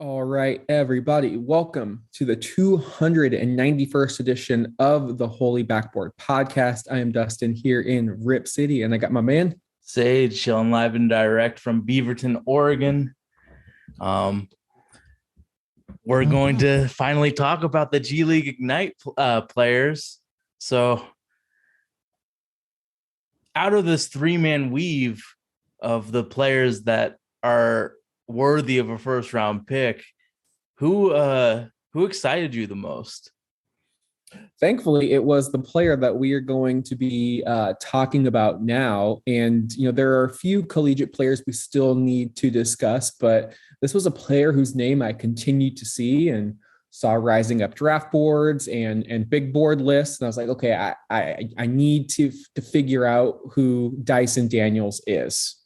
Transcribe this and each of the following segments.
All right, everybody, welcome to the 291st edition of the Holy Backboard Podcast. I am Dustin here in Rip City, and I got my man Sage, chilling live and direct from Beaverton, Oregon. We're going to finally talk about the G League Ignite players. So, out of this three-man weave of the players that are worthy of a first-round pick, who excited you the most? Thankfully, it was the player that we are going to be talking about now. And, there are a few collegiate players we still need to discuss, but this was a player whose name I continued to see and saw rising up draft boards and big board lists. And I was like, okay, I need to figure out who Dyson Daniels is.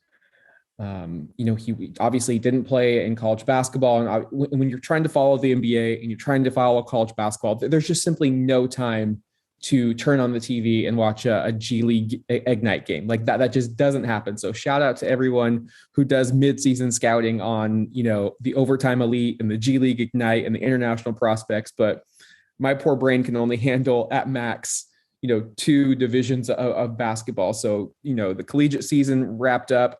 He obviously didn't play in college basketball. And when you're trying to follow the NBA and you're trying to follow college basketball, there's just simply no time to turn on the TV and watch a G League Ignite game. Like that just doesn't happen. So shout out to everyone who does midseason scouting on, the Overtime Elite and the G League Ignite and the international prospects. But my poor brain can only handle at max, two divisions of basketball. So, the collegiate season wrapped up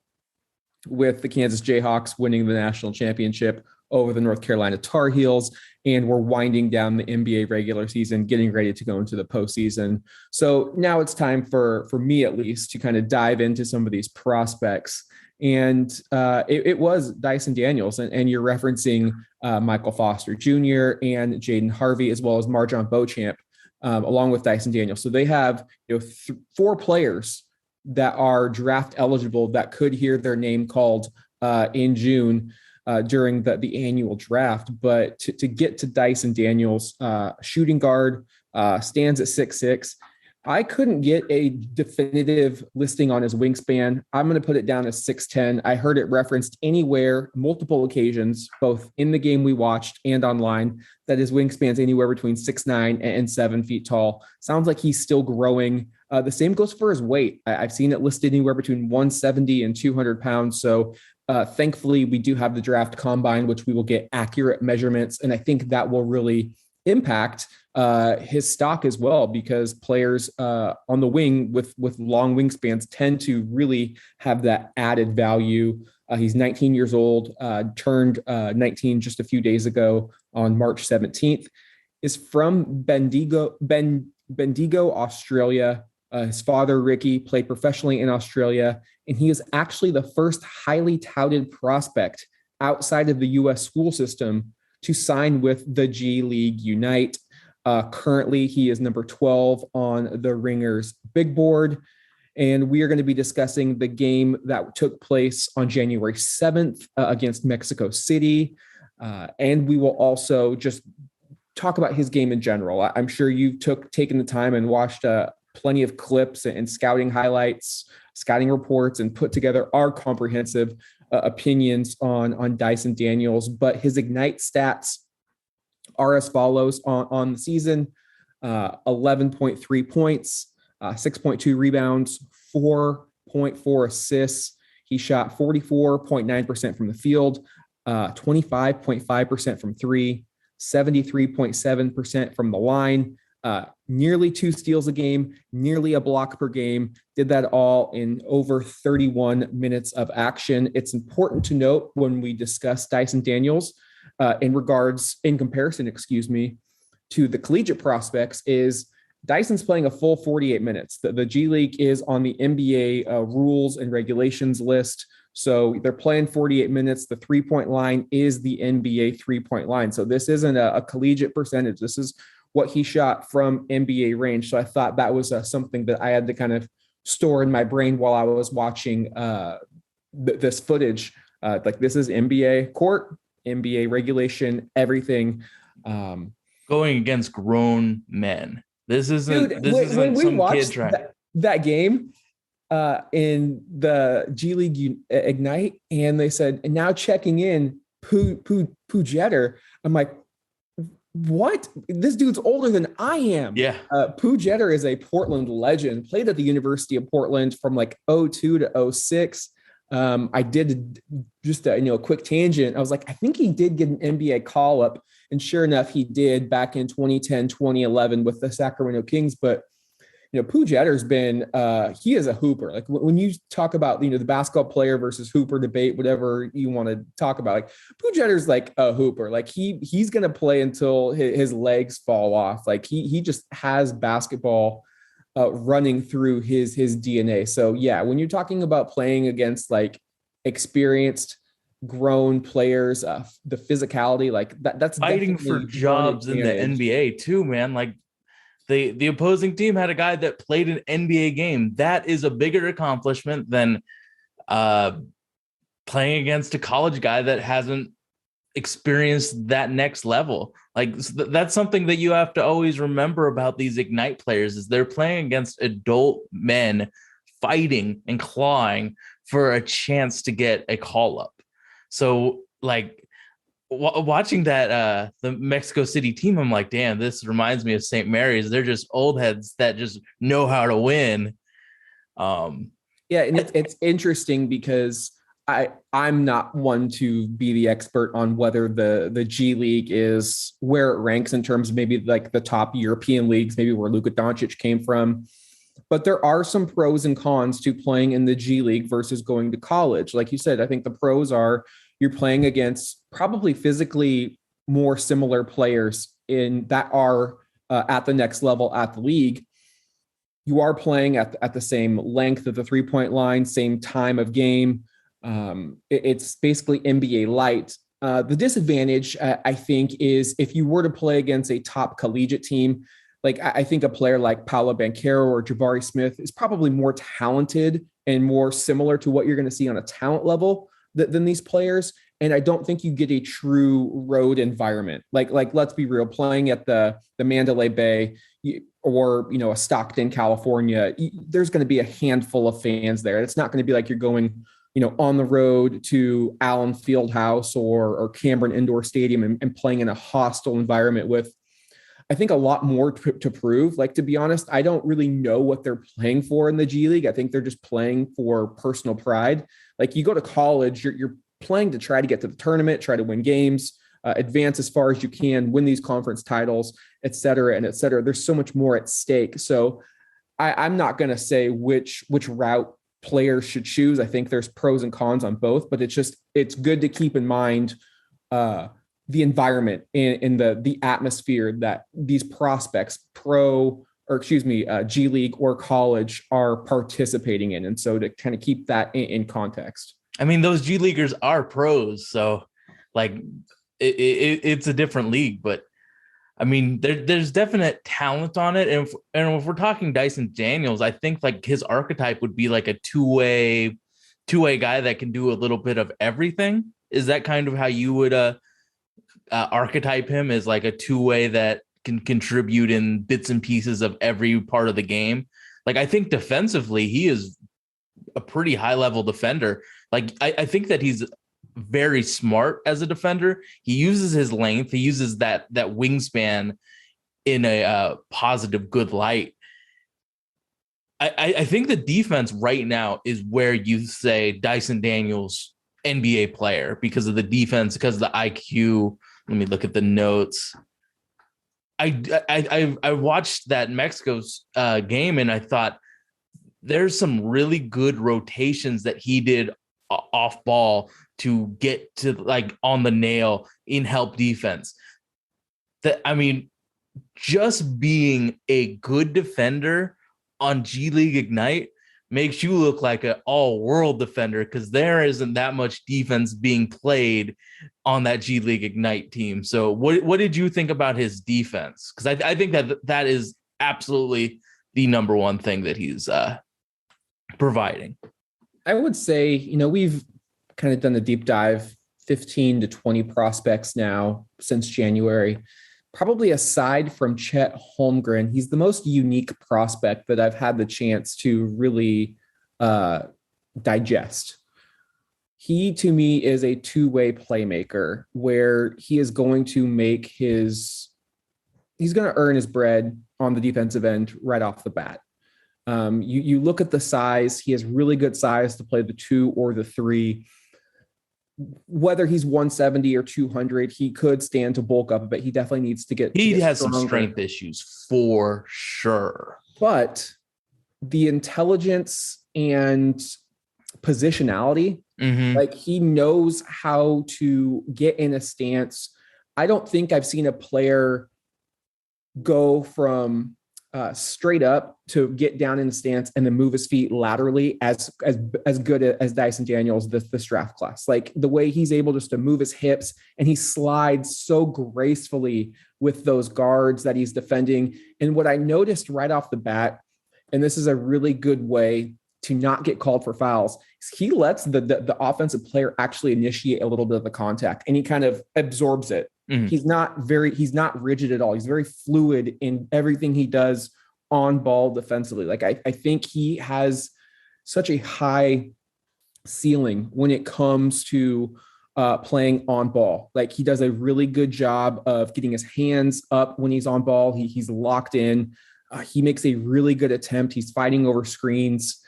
with the Kansas Jayhawks winning the national championship over the North Carolina Tar Heels. And we're winding down the NBA regular season, getting ready to go into the postseason. So now it's time for me, at least, to kind of dive into some of these prospects. And it was Dyson Daniels, and you're referencing Michael Foster Jr. and Jaden Harvey, as well as Marjon Beauchamp, along with Dyson Daniels. So they have four players that are draft eligible that could hear their name called in June during the annual draft. But to get to Dyson Daniels, shooting guard, stands at 6'6". I couldn't get a definitive listing on his wingspan. I'm going to put it down as 6'10". I heard it referenced anywhere, multiple occasions, both in the game we watched and online, that his wingspan's anywhere between 6'9" and 7 feet tall. Sounds like he's still growing. The same goes for his weight. I've seen it listed anywhere between 170 and 200 pounds. So thankfully, we do have the draft combine, which we will get accurate measurements. And I think that will really impact his stock as well, because players on the wing with long wingspans tend to really have that added value. He's 19 years old, turned 19 just a few days ago on March 17th, is from Bendigo, Australia. His father, Ricky, played professionally in Australia, and he is actually the first highly touted prospect outside of the U.S. school system to sign with the G League Unite. Currently, he is number 12 on the Ringers big board, and we are going to be discussing the game that took place on January 7th against Mexico City, and we will also just talk about his game in general. I'm sure you've taken the time and watched plenty of clips and scouting highlights, scouting reports, and put together our comprehensive opinions on Dyson Daniels. But his Ignite stats are as follows on the season: 11.3 points, 6.2 rebounds, 4.4 assists. He shot 44.9% from the field, 25.5% from three, 73.7% from the line, nearly 2 steals a game, nearly a block per game, did that all in over 31 minutes of action. It's important to note when we discuss Dyson Daniels in comparison, to the collegiate prospects, is Dyson's playing a full 48 minutes. The G League is on the NBA rules and regulations list. So they're playing 48 minutes. The 3-point line is the NBA 3-point line. So this isn't a collegiate percentage. This is what he shot from NBA range. So I thought that was something that I had to kind of store in my brain while I was watching this footage. Like, this is NBA court, NBA regulation, everything. Going against grown men. This isn't when we some watched kid trying. that game in the G League Ignite, and they said, and now checking in Pujetter. I'm like, what? This dude's older than I am. Yeah. Pujetter is a Portland legend, played at the University of Portland from like 02 to 06. I did just a quick tangent. I was like, I think he did get an NBA call up, and sure enough, he did back in 2010, 2011 with the Sacramento Kings. But Pooh Jetter's been he is a hooper. Like when you talk about the basketball player versus hooper debate, whatever you want to talk about, like Pooh Jetter's like a hooper. Like he's gonna play until his legs fall off. Like he just has basketball running through his DNA. So yeah, when you're talking about playing against like experienced grown players, the physicality, like that's Fighting for definitely one jobs in the advantage. NBA too, man. Like the opposing team had a guy that played an NBA game. That is a bigger accomplishment than uh, playing against a college guy that hasn't experienced that next level. Like that's something that you have to always remember about these Ignite players is they're playing against adult men fighting and clawing for a chance to get a call up. So like watching that the Mexico City team, I'm like, damn, this reminds me of St. Mary's. They're just old heads that just know how to win. Yeah, and it's interesting because I'm not one to be the expert on whether the G League is where it ranks in terms of maybe like the top European leagues, maybe where Luka Doncic came from. But there are some pros and cons to playing in the G League versus going to college. Like you said, I think the pros are you're playing against probably physically more similar players in that are at the next level at the league. You are playing at the same length of the 3-point line, same time of game. It's basically NBA light. The disadvantage, I think, is if you were to play against a top collegiate team, like I think a player like Paolo Banchero or Jabari Smith is probably more talented and more similar to what you're going to see on a talent level than these players. And I don't think you get a true road environment. Like let's be real, playing at the Mandalay Bay or a Stockton, California, there's going to be a handful of fans there. It's not going to be like you're going on the road to Allen Fieldhouse or Cameron Indoor Stadium and playing in a hostile environment with, I think, a lot more to prove. Like, to be honest, I don't really know what they're playing for in the G League. I think they're just playing for personal pride. Like, you go to college, you're playing to try to get to the tournament, try to win games, advance as far as you can, win these conference titles, et cetera, and et cetera. There's so much more at stake. So I'm not going to say which route players should choose. I think there's pros and cons on both, but it's good to keep in mind the environment and the atmosphere that these prospects, G League or college, are participating in. And so to kind of keep that in context. I mean, those G Leaguers are pros, so like it's a different league, but I mean, there's definite talent on it. And if we're talking Dyson Daniels, I think like his archetype would be like a two-way guy that can do a little bit of everything. Is that kind of how you would archetype him, as like a two-way that can contribute in bits and pieces of every part of the game? Like, I think defensively, he is a pretty high-level defender. Like, I think that he's very smart as a defender. He uses his length. He uses that wingspan in a positive, good light. I think the defense right now is where you say Dyson Daniels, NBA player, because of the defense, because of the IQ. Let me look at the notes. I watched that Mexico's game, and I thought there's some really good rotations that he did off ball to get to like on the nail in help defense. That, I mean, just being a good defender on G League Ignite makes you look like an all-world defender, because there isn't that much defense being played on that G League Ignite team. So what did you think about his defense? Because I think that is absolutely the number one thing that he's providing. I would say, we've kind of done a deep dive, 15 to 20 prospects now since January. Probably aside from Chet Holmgren, he's the most unique prospect that I've had the chance to really digest. He, to me, is a two-way playmaker where he is going to he's going to earn his bread on the defensive end right off the bat. You look at the size, he has really good size to play the 2 or the 3. Whether he's 170 or 200, he could stand to bulk up a bit. He definitely needs to get He has stronger. some strength issues for sure. But the intelligence and positionality, like he knows how to get in a stance. I don't think I've seen a player go from straight up to get down in the stance and then move his feet laterally as good as Dyson Daniels this draft class. Like the way he's able just to move his hips and he slides so gracefully with those guards that he's defending. And what I noticed right off the bat, and this is a really good way to not get called for fouls, is he lets the offensive player actually initiate a little bit of the contact and he kind of absorbs it. He's not rigid at all. He's very fluid in everything he does on ball defensively. Like I think he has such a high ceiling when it comes to playing on ball. Like he does a really good job of getting his hands up when he's on ball. He's locked in. He makes a really good attempt. He's fighting over screens.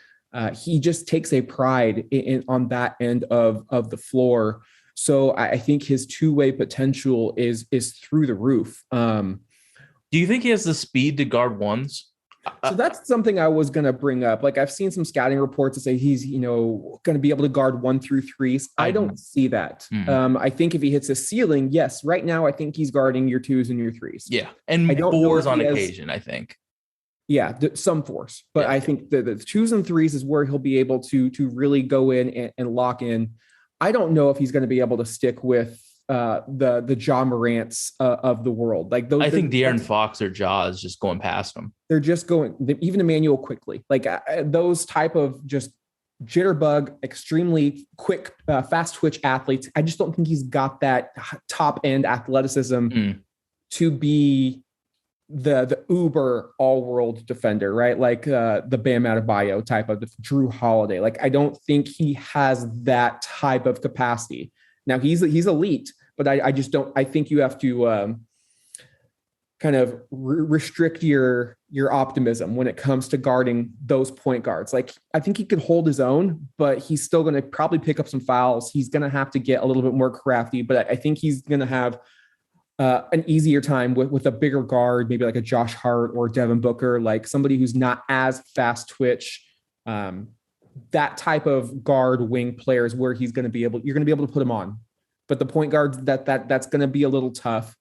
He just takes a pride in on that end of the floor. So I think his two-way potential is through the roof. Do you think he has the speed to guard ones? So that's something I was going to bring up. Like I've seen some scouting reports that say he's, going to be able to guard 1 through 3s. I don't see that. I think if he hits a ceiling, yes, right now I think he's guarding your 2s and your 3s. Yeah, and 4s on occasion, I think. Yeah, some 4s, but yeah. I think the 2s and 3s is where he'll be able to really go in and lock in. I don't know if he's going to be able to stick with the Ja Morants of the world. Like those, I think De'Aaron Fox or Ja is just going past him. They're just going, even Emmanuel quickly. Like those type of just jitterbug, extremely quick, fast twitch athletes. I just don't think he's got that top end athleticism to be the uber all world defender, right? Like the Bam Adebayo type of Drew Holiday. Like I don't think he has that type of capacity. Now he's elite, but I just don't. I think you have to kind of restrict your optimism when it comes to guarding those point guards. Like I think he could hold his own, but he's still going to probably pick up some fouls. He's going to have to get a little bit more crafty, but I think he's going to have an easier time with a bigger guard, maybe like a Josh Hart or Devin Booker, like somebody who's not as fast twitch. That type of guard wing players where you're going to be able to put him on. But the point guards that's going to be a little tough.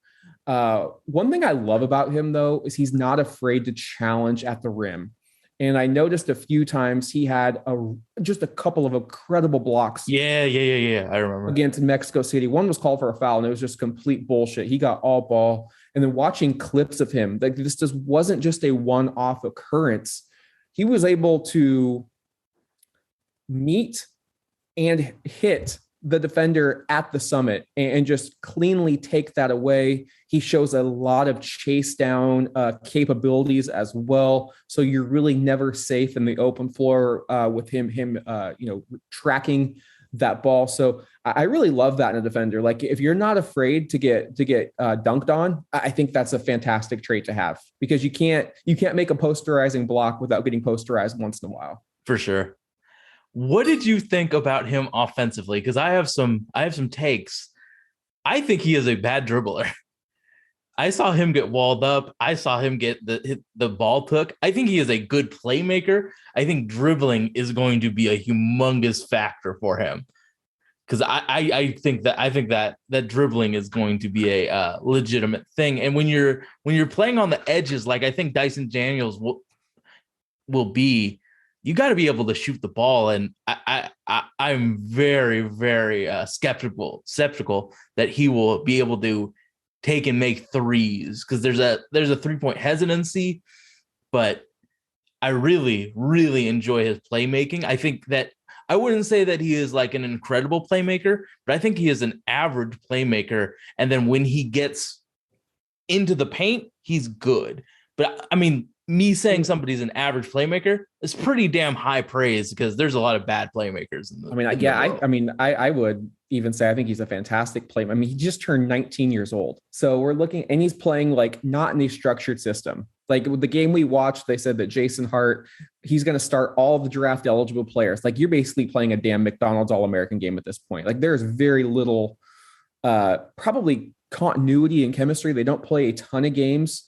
One thing I love about him though is he's not afraid to challenge at the rim. And I noticed a few times he had just a couple of incredible blocks. Yeah. I remember. Against Mexico City. One was called for a foul, and it was just complete bullshit. He got all ball. And then watching clips of him, like this just wasn't just a one-off occurrence. He was able to meet and hit the defender at the summit and just cleanly take that away. He shows a lot of chase down capabilities as well. So you're really never safe in the open floor with him tracking that ball. So I really love that in a defender. Like if you're not afraid to get dunked on, I think that's a fantastic trait to have, because you can't make a posterizing block without getting posterized once in a while. For sure. What did you think about him offensively? Because I have some takes. I think he is a bad dribbler. I saw him get walled up. I saw him get the ball took. I think he is a good playmaker. I think dribbling is going to be a humongous factor for him, because I think that dribbling is going to be a legitimate thing. And when you're playing on the edges, like I think Dyson Daniels will be, you got to be able to shoot the ball. And I'm very, very skeptical that he will be able to take and make threes, because there's a 3-point hesitancy, but I really, really enjoy his playmaking. I think that I wouldn't say that he is like an incredible playmaker, but I think he is an average playmaker. And then when he gets into the paint, he's good. But I mean, me saying somebody's an average playmaker is pretty damn high praise, because there's a lot of bad playmakers in the world. I would even say I think he's a fantastic playmaker. I mean, he just turned 19 years old. So we're looking, and he's playing like not in a structured system. Like with the game we watched, they said that Jason Hart, he's going to start all the draft eligible players. Like you're basically playing a damn McDonald's All-American game at this point. Like there's very little probably continuity and chemistry. They don't play a ton of games.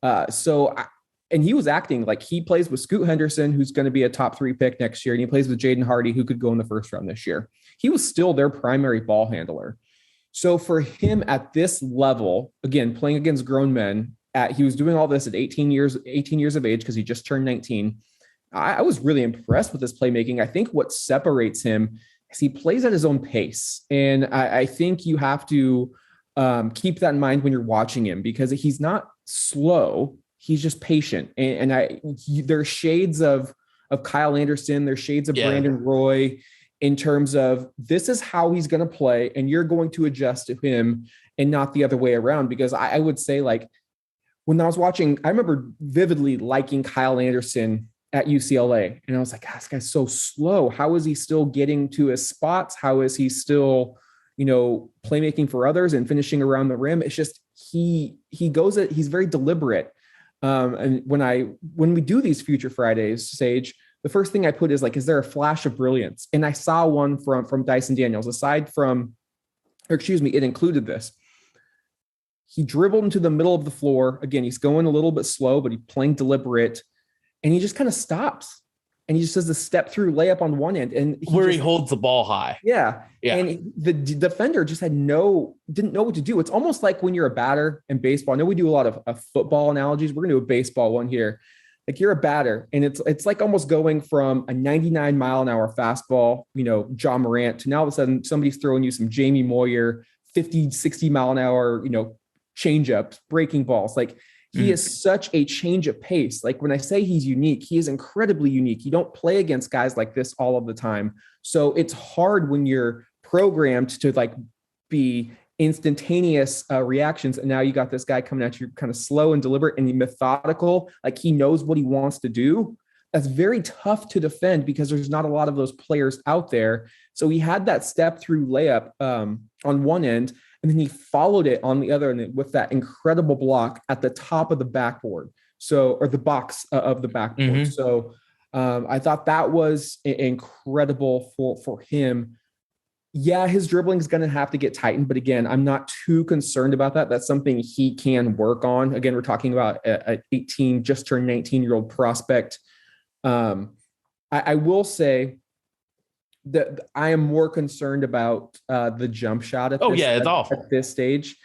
And he was acting like he plays with Scoot Henderson, who's going to be a top 3 pick next year. And he plays with Jaden Hardy, who could go in the first round this year. He was still their primary ball handler. So for him at this level, again, playing against grown men, he was doing all this at 18 years of age because he just turned 19. I was really impressed with his playmaking. I think what separates him is he plays at his own pace. And I think you have to keep that in mind when you're watching him, because he's not slow. He's just patient. There's shades of Kyle Anderson. There's shades of Brandon Roy in terms of this is how he's going to play, and you're going to adjust to him and not the other way around. Because I would say, like, when I was watching, I remember vividly liking Kyle Anderson at UCLA. And I was like, God, this guy's so slow. How is he still getting to his spots? How is he still, playmaking for others and finishing around the rim? It's just, he's very deliberate. And when we do these Future Fridays, Sage, the first thing I put is like, is there a flash of brilliance? And I saw one from Dyson Daniels, it included this. He dribbled into the middle of the floor. Again, he's going a little bit slow, but he's playing deliberate. And he just kind of stops. And he just does the step through layup on one end. And he holds the ball high. Yeah. And the defender just didn't know what to do. It's almost like when you're a batter in baseball. I know we do a lot of football analogies. We're going to do a baseball one here. Like you're a batter, and it's like almost going from a 99 mile an hour fastball, John Morant, to now all of a sudden somebody's throwing you some Jamie Moyer 50, 60 mile an hour, change-ups, breaking balls. Like he is such a change of pace. Like when I say he's unique, he is incredibly unique. You don't play against guys like this all of the time. So it's hard when you're programmed to like be instantaneous reactions. And now you got this guy coming at you kind of slow and deliberate and methodical. Like he knows what he wants to do. That's very tough to defend because there's not a lot of those players out there. So he had that step through layup on one end, and then he followed it on the other end with that incredible block at the top of the backboard. Or the box of the backboard. Mm-hmm. So I thought that was incredible for him. Yeah, his dribbling is going to have to get tightened. But again, I'm not too concerned about that. That's something he can work on. Again, we're talking about an 18, just turned 19-year-old prospect. I will say that I am more concerned about the jump shot at this stage.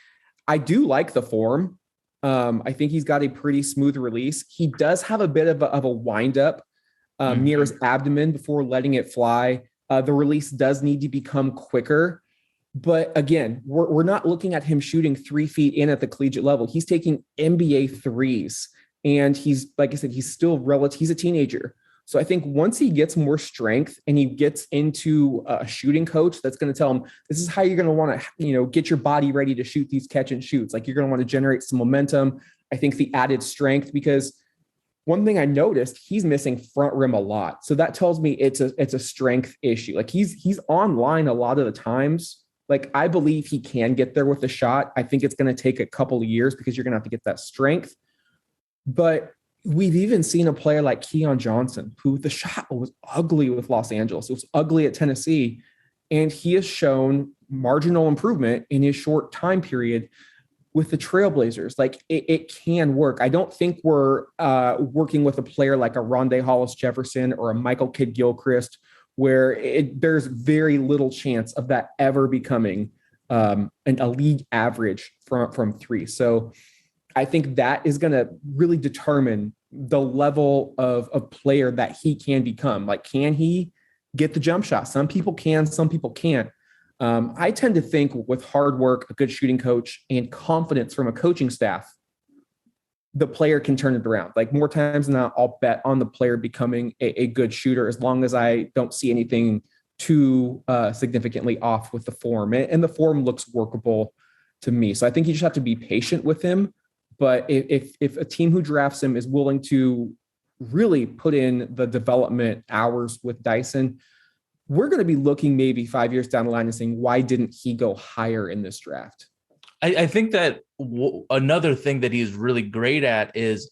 I do like the form. I think he's got a pretty smooth release. He does have a bit of a wind up near his abdomen before letting it fly. The release does need to become quicker. But again, we're not looking at him shooting 3 feet in at the collegiate level. He's taking NBA threes. And he's, like I said, he's still he's a teenager. So I think once he gets more strength and he gets into a shooting coach that's going to tell him, this is how you're going to want to, get your body ready to shoot these catch and shoots. Like you're going to want to generate some momentum. I think the added strength, because one thing I noticed, he's missing front rim a lot. So that tells me it's a strength issue. Like he's online a lot of the times. Like I believe he can get there with the shot. I think it's going to take a couple of years because you're going to have to get that strength. But we've even seen a player like Keon Johnson, who the shot was ugly with Los Angeles. It was ugly at Tennessee. And he has shown marginal improvement in his short time period with the Trailblazers. Like it can work. I don't think we're working with a player like a Rondé Hollis Jefferson or a Michael Kidd Gilchrist, where there's very little chance of that ever becoming a league average from three. So I think that is going to really determine the level of player that he can become. Like, can he get the jump shot? Some people can, some people can't. I tend to think with hard work, a good shooting coach, and confidence from a coaching staff, the player can turn it around. Like more times than not, I'll bet on the player becoming a good shooter as long as I don't see anything too significantly off with the form. And the form looks workable to me. So I think you just have to be patient with him. But if a team who drafts him is willing to really put in the development hours with Dyson, we're going to be looking maybe 5 years down the line and saying, why didn't he go higher in this draft? I think that another thing that he's really great at is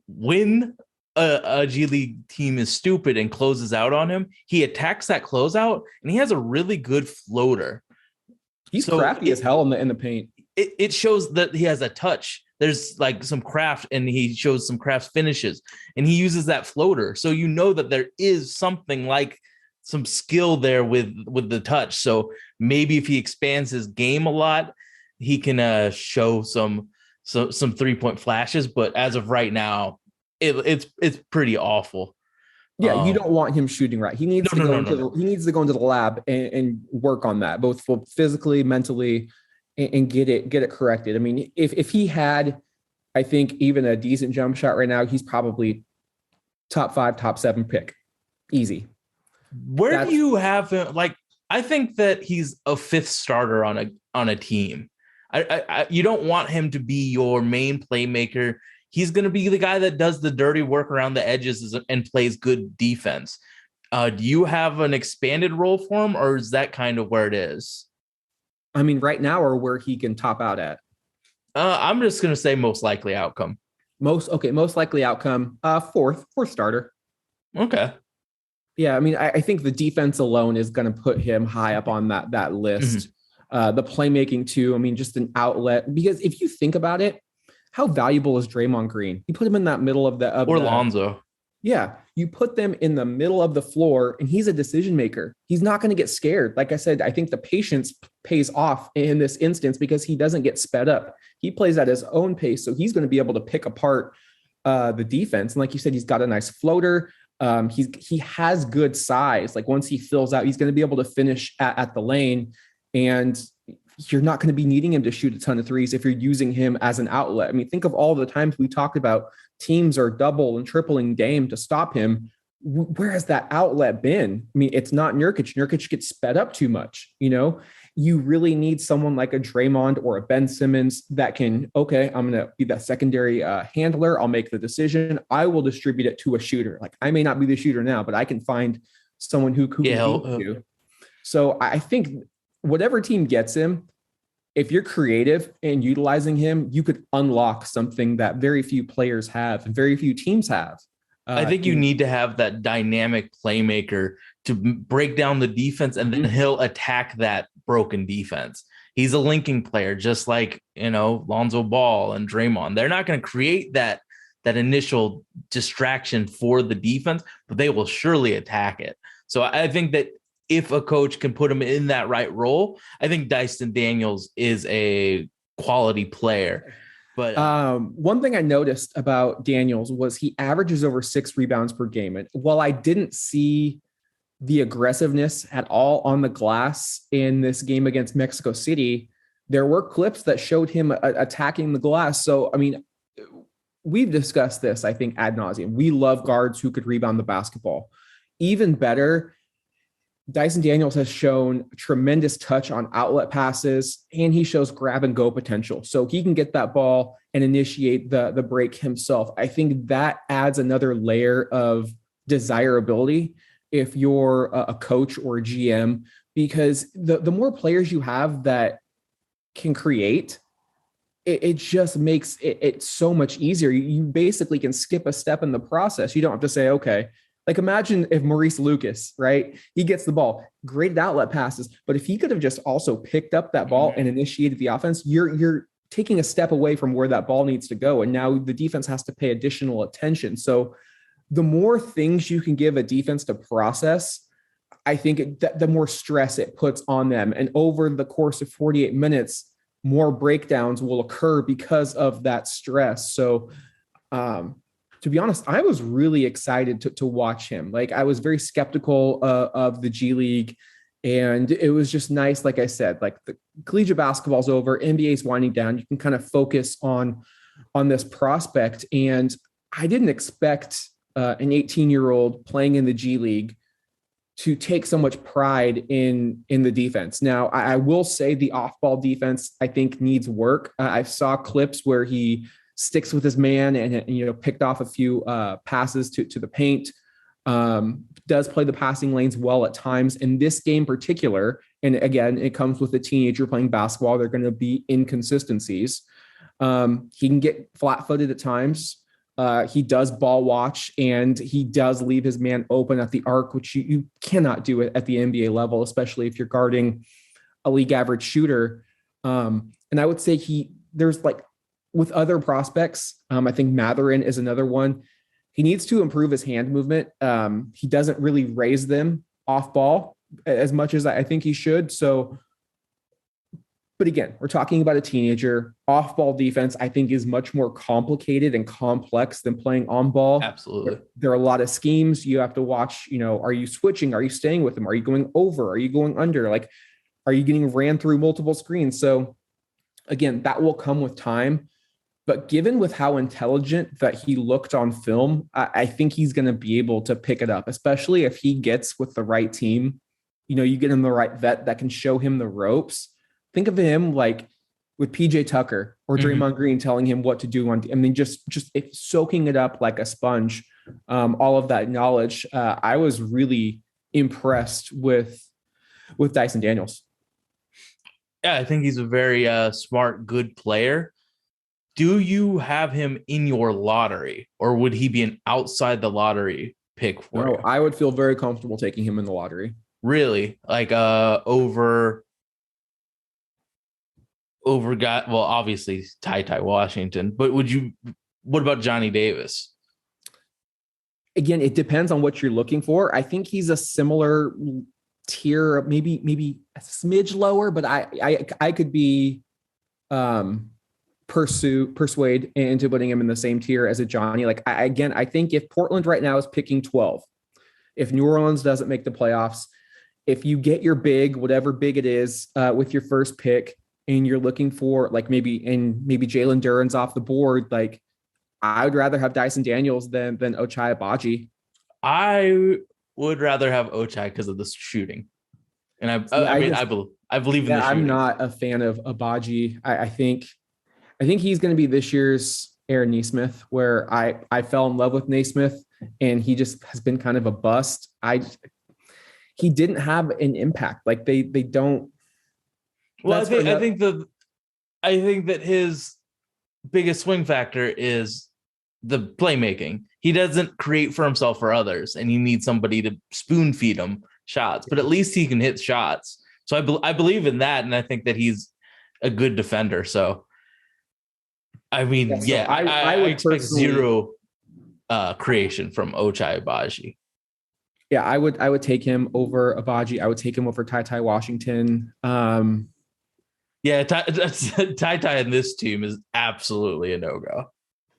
when a G League team is stupid and closes out on him, he attacks that closeout, and he has a really good floater. He's crafty as hell in the paint. It shows that he has a touch. There's like some craft, and he shows some craft finishes, and he uses that floater. So you know that there is something like some skill there with the touch. So maybe if he expands his game a lot, he can show some 3-point flashes. But as of right now, it's pretty awful. Yeah, you don't want him shooting right. He needs to go into the lab and work on that, both physically, mentally, and get it corrected. I mean, if he had, I think, even a decent jump shot right now, he's probably top 5, top 7 pick. Easy. Where do you have him? Like, I think that he's a 5th starter on a team. You don't want him to be your main playmaker. He's going to be the guy that does the dirty work around the edges and plays good defense. Do you have an expanded role for him, or is that kind of where it is? I mean, right now, or where he can top out at? I'm just going to say most likely outcome. Most likely outcome, fourth starter. Okay. Yeah, I mean, I think the defense alone is going to put him high up on that list. The playmaking too. I mean, just an outlet. Because if you think about it, how valuable is Draymond Green? You put him in that middle of Lonzo. Yeah, you put them in the middle of the floor, and he's a decision maker. He's not going to get scared. Like I said, I think the patience pays off in this instance because he doesn't get sped up. He plays at his own pace, so he's going to be able to pick apart the defense. And like you said, he's got a nice floater. He has good size. Like once he fills out, he's going to be able to finish at the lane, and you're not going to be needing him to shoot a ton of threes if you're using him as an outlet. I mean, think of all the times we talked about teams are double and tripling Dame to stop him. Where has that outlet been? I mean, it's not Nurkic. Nurkic gets sped up too much. You really need someone like a Draymond or a Ben Simmons that can, okay, I'm going to be that secondary handler. I'll make the decision. I will distribute it to a shooter. Like I may not be the shooter now, but I can find someone who can do. So I think whatever team gets him, if you're creative and utilizing him, you could unlock something that very few players have and very few teams have. I think you need to have that dynamic playmaker to break down the defense, and then he'll attack that broken defense. He's a linking player, just like, Lonzo Ball and Draymond. They're not going to create that initial distraction for the defense, but they will surely attack it. So I think that if a coach can put him in that right role, I think Dyson Daniels is a quality player. But one thing I noticed about Daniels was he averages over 6 rebounds per game. And while I didn't see the aggressiveness at all on the glass in this game against Mexico City, there were clips that showed him attacking the glass. So, I mean, we've discussed this, I think, ad nauseum. We love guards who could rebound the basketball. Even better, Dyson Daniels has shown tremendous touch on outlet passes, and he shows grab and go potential. So he can get that ball and initiate the break himself. I think that adds another layer of desirability if you're a coach or a GM, because the more players you have that can create, it just makes it so much easier. You basically can skip a step in the process. You don't have to say, okay, like imagine if Maurice Lucas, right? He gets the ball, great outlet passes, but if he could have just also picked up that ball and initiated the offense, you're taking a step away from where that ball needs to go. And now the defense has to pay additional attention. So the more things you can give a defense to process, I think the more stress it puts on them. And over the course of 48 minutes, more breakdowns will occur because of that stress. So, to be honest, I was really excited to watch him. Like I was very skeptical of the G League, and it was just nice. Like I said, like the collegiate basketball's over, NBA's winding down. You can kind of focus on this prospect. And I didn't expect an 18-year-old playing in the G League to take so much pride in the defense. Now, I will say the off-ball defense, I think, needs work. I saw clips where he sticks with his man and picked off a few passes to the paint, does play the passing lanes well at times. In this game particular, and again, it comes with a teenager playing basketball, there are going to be inconsistencies. He can get flat-footed at times. He does ball watch, and he does leave his man open at the arc, which you cannot do it at the NBA level, especially if you're guarding a league average shooter. And I would say there's like with other prospects, I think Matherin is another one. He needs to improve his hand movement. He doesn't really raise them off ball as much as I think he should. So, but again, we're talking about a teenager. Off-ball defense, I think, is much more complicated and complex than playing on ball. Absolutely. There are a lot of schemes you have to watch. Are you switching? Are you staying with them? Are you going over? Are you going under? Like, are you getting ran through multiple screens? So again, that will come with time. But given with how intelligent that he looked on film, I think he's going to be able to pick it up, especially if he gets with the right team. You get him the right vet that can show him the ropes. Think of him like with PJ Tucker or Draymond Green telling him what to do just soaking it up like a sponge. All of that knowledge. I was really impressed with Dyson Daniels. Yeah, I think he's a very smart, good player. Do you have him in your lottery, or would he be an outside the lottery pick for you? I would feel very comfortable taking him in the lottery. Really? Like over obviously Ty Washington, but what about Johnny Davis? Again, it depends on what you're looking for. I think he's a similar tier, maybe a smidge lower, but I could be persuade into putting him in the same tier as a Johnny. Like I think if Portland right now is picking 12, if New Orleans doesn't make the playoffs, if you get your big, whatever big it is, with your first pick, and you're looking for like maybe Jalen Duren's off the board, like I would rather have Dyson Daniels than Ochai Agbaji. I would rather have Ochai because of the shooting, and I believe in the shooting. I'm not a fan of Agbaji. I think he's going to be this year's Aaron Nesmith, where I fell in love with Nesmith, and he just has been kind of a bust. He didn't have an impact. Like they don't. Well, I think that his biggest swing factor is the playmaking. He doesn't create for himself or others, and you need somebody to spoon feed him shots. But at least he can hit shots. So I believe in that, and I think that he's a good defender. So, I mean, I would expect zero creation from Ochai Agbaji. Yeah, I would take him over Agbaji. I would take him over Ty Washington. Yeah, Ty in this team is absolutely a no-go.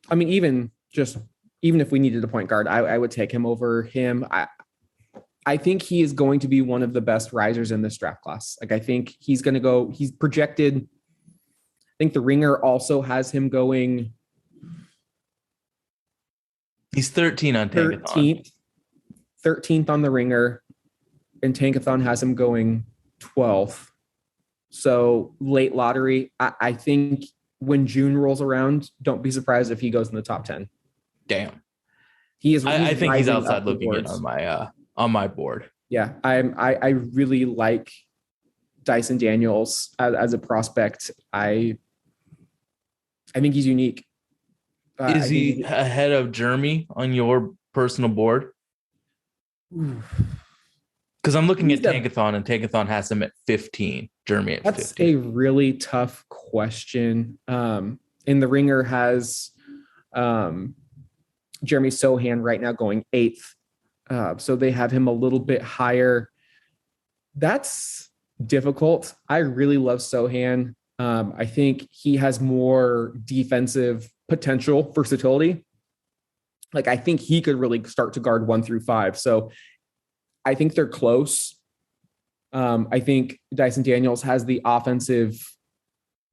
I mean, even if we needed a point guard, I would take him over him. I think he is going to be one of the best risers in this draft class. Like I think he's projected. I think the Ringer also has him going. He's 13 on Tankathon. 13th on the Ringer, and Tankathon has him going 12th. So late lottery, I think when June rolls around, don't be surprised if he goes in the top 10. Damn. I think he's outside looking in on my board. Yeah, I really like Dyson Daniels as a prospect. I think he's unique. Is he ahead of Jeremy on your personal board? Because I'm looking at Tankathon, and Tankathon has him at 15. Jeremy at 15. That's a really tough question. And the Ringer has Jeremy Sohan right now going 8th. So they have him a little bit higher. That's difficult. I really love Sohan. I think he has more defensive potential, versatility. Like I think he could really start to guard 1 through 5. So I think they're close. I think Dyson Daniels has the offensive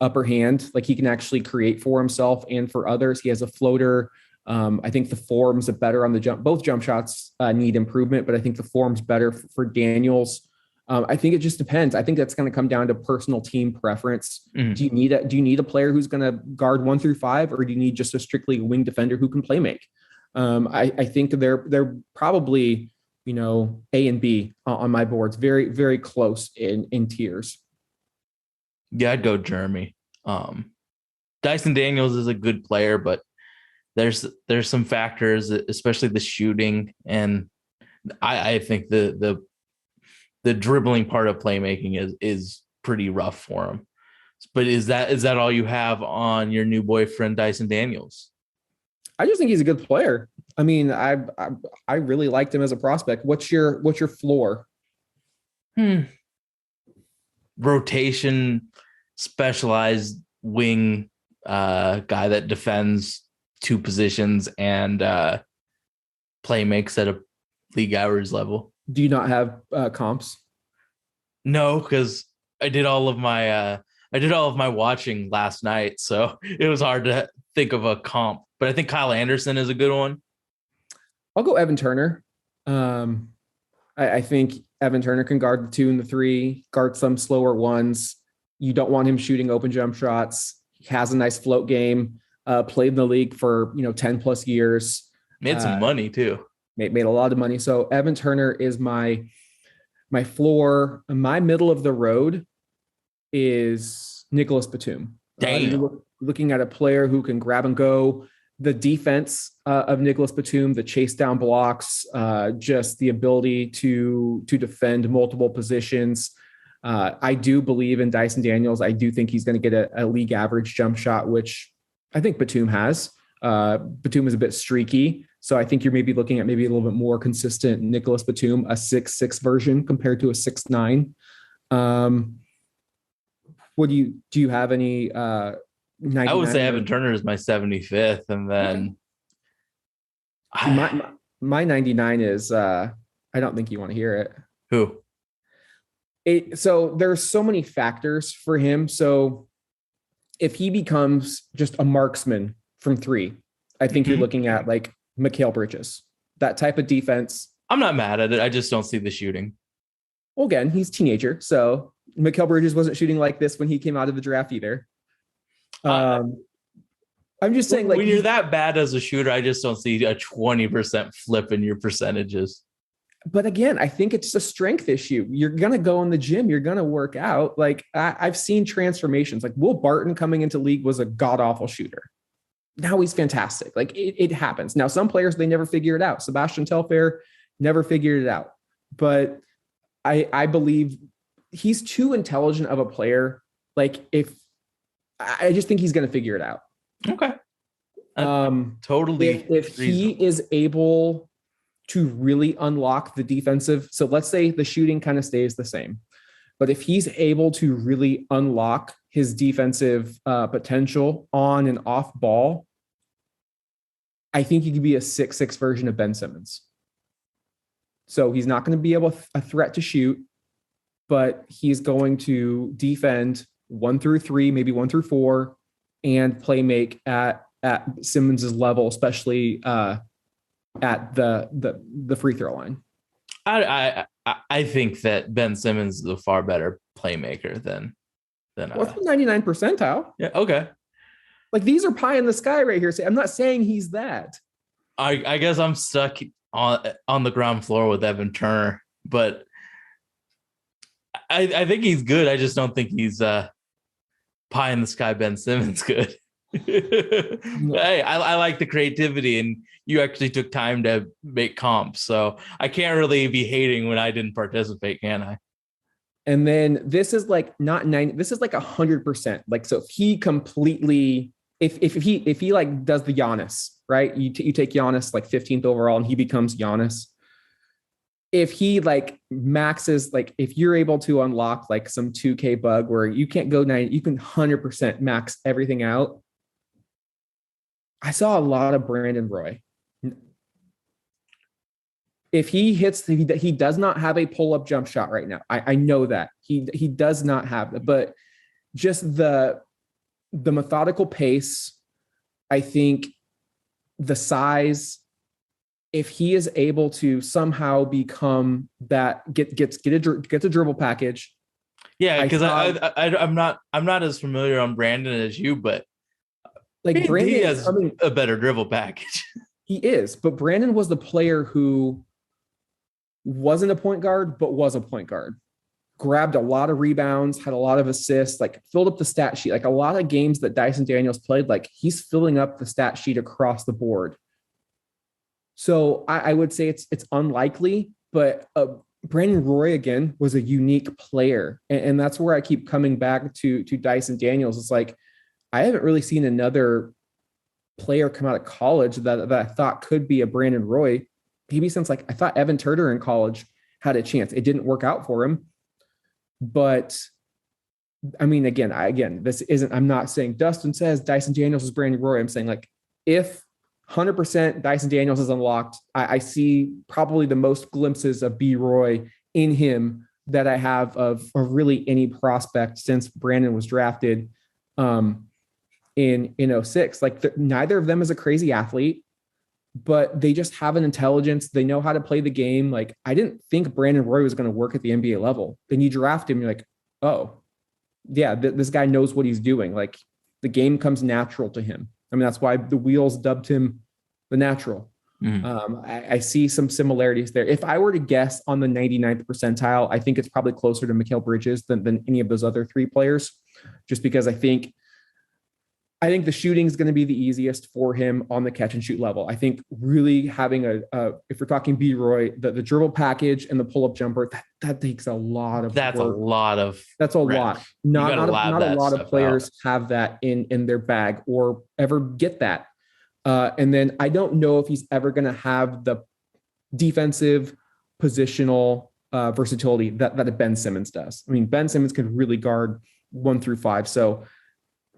upper hand. Like he can actually create for himself and for others. He has a floater. I think the form's are better on the jump. Both jump shots need improvement, but I think the form's better for Daniels. I think it just depends. I think that's going to come down to personal team preference. Mm-hmm. Do you need a player who's going to guard 1 through 5, or do you need just a strictly wing defender who can play make? I think they're probably, A and B on my boards, very, very close in tiers. Yeah, I'd go Jeremy. Dyson Daniels is a good player, but there's some factors, especially the shooting, and I think the dribbling part of playmaking is pretty rough for him. But is that all you have on your new boyfriend Dyson Daniels? I just think he's a good player. I mean, I really liked him as a prospect. What's your floor? Rotation, specialized wing guy that defends two positions and play makes at a league average level. Do you not have comps? No, because I did all of my watching last night, so it was hard to think of a comp. But I think Kyle Anderson is a good one. I'll go Evan Turner. I think Evan Turner can guard the 2 and the 3, guard some slower ones. You don't want him shooting open jump shots. He has a nice float game. Played in the league for 10 plus years. Made some money too. Made a lot of money. So Evan Turner is my floor. My middle of the road is Nicholas Batum. Looking at a player who can grab and go. The defense of Nicholas Batum, the chase down blocks, just the ability to defend multiple positions. I do believe in Dyson Daniels. I do think he's going to get a league average jump shot, which I think Batum has. Batum is a bit streaky. So I think you're maybe looking at maybe a little bit more consistent Nicholas Batum, a 6'6" version compared to a 6'9". What do you have any 99? I would say Evan Turner is my 75th, and then my 99 is I don't think you want to hear it. Who? So there's so many factors for him. So if he becomes just a marksman from 3, I think you're looking at like Mikal Bridges, that type of defense. I'm not mad at it. I just don't see the shooting. Well, again, he's a teenager, so Mikal Bridges wasn't shooting like this when he came out of the draft either. I'm just saying, like, when you're that bad as a shooter, I just don't see a 20% flip in your percentages. But again, I think it's a strength issue. You're going to go in the gym. You're going to work out. Like I've seen transformations. Like Will Barton coming into league was a god awful shooter. Now he's fantastic. Like it happens. Now, some players, they never figure it out. Sebastian Telfair never figured it out. But I believe he's too intelligent of a player. Like I just think he's going to figure it out. Okay. Totally. If he is able to really unlock the defensive. So let's say the shooting kind of stays the same, but if he's able to really unlock his defensive potential on and off ball, I think he could be a 6'6" version of Ben Simmons. So he's not going to be a threat to shoot, but he's going to defend 1 through 3, maybe 1 through 4, and play make at Simmons's level, especially at the free throw line. I think that Ben Simmons is a far better playmaker than what's the 99 percentile? Yeah, okay. Like these are pie in the sky right here. So I'm not saying he's that. I guess I'm stuck on the ground floor with Evan Turner, but I think he's good. I just don't think he's pie in the sky Ben Simmons good. Hey, I like the creativity, and you actually took time to make comps, so I can't really be hating when I didn't participate, can I? And then this is like not 90. This is like 100%. Like, so if he completely, if he like does the Giannis, right? You take Giannis like 15th overall, and he becomes Giannis. If he like maxes, like if you're able to unlock like some 2K bug where you can't go 90, you can 100% max everything out. I saw a lot of Brandon Roy. If he hits, he does not have a pull-up jump shot right now. I know that he does not have it, but just the methodical pace, I think the size, if he is able to somehow become that, gets a dribble package. Yeah, because I'm not as familiar on Brandon as you, but like Brandon has a better dribble package. He is, but Brandon was the player who wasn't a point guard, but was a point guard. grabbed a lot of rebounds, had a lot of assists, like filled up the stat sheet. Like a lot of games that Dyson Daniels played, like he's filling up the stat sheet across the board. So I would say it's unlikely, but Brandon Roy again was a unique player, and that's where I keep coming back to Dyson Daniels. It's like I haven't really seen another player come out of college that I thought could be a Brandon Roy, maybe since like I thought Evan Turner in college had a chance. It didn't work out for him, but I mean, again, this isn't. I'm not saying Dustin says Dyson Daniels is Brandon Roy. I'm saying like if 100% Dyson Daniels is unlocked, I see probably the most glimpses of B Roy in him that I have of really any prospect since Brandon was drafted in 06. Like neither of them is a crazy athlete, but they just have an intelligence. They know how to play the game. Like I didn't think Brandon Roy was going to work at the NBA level. Then you draft him, you're like, oh yeah, this guy knows what he's doing. Like the game comes natural to him. I mean, that's why the Wheels dubbed him the natural. I see some similarities there. If I were to guess on the 99th percentile, I think it's probably closer to Mikal Bridges than any of those other three players, just because I think the shooting is going to be the easiest for him on the catch and shoot level. I think really having if we're talking B Roy, the dribble package and the pull up jumper, that takes a lot of That's work. a lot of That's a lot. Not a lot of players out. have that in their bag or ever get that. And then I don't know if he's ever going to have the defensive positional versatility that Ben Simmons does. I mean, Ben Simmons can really guard 1 through 5. So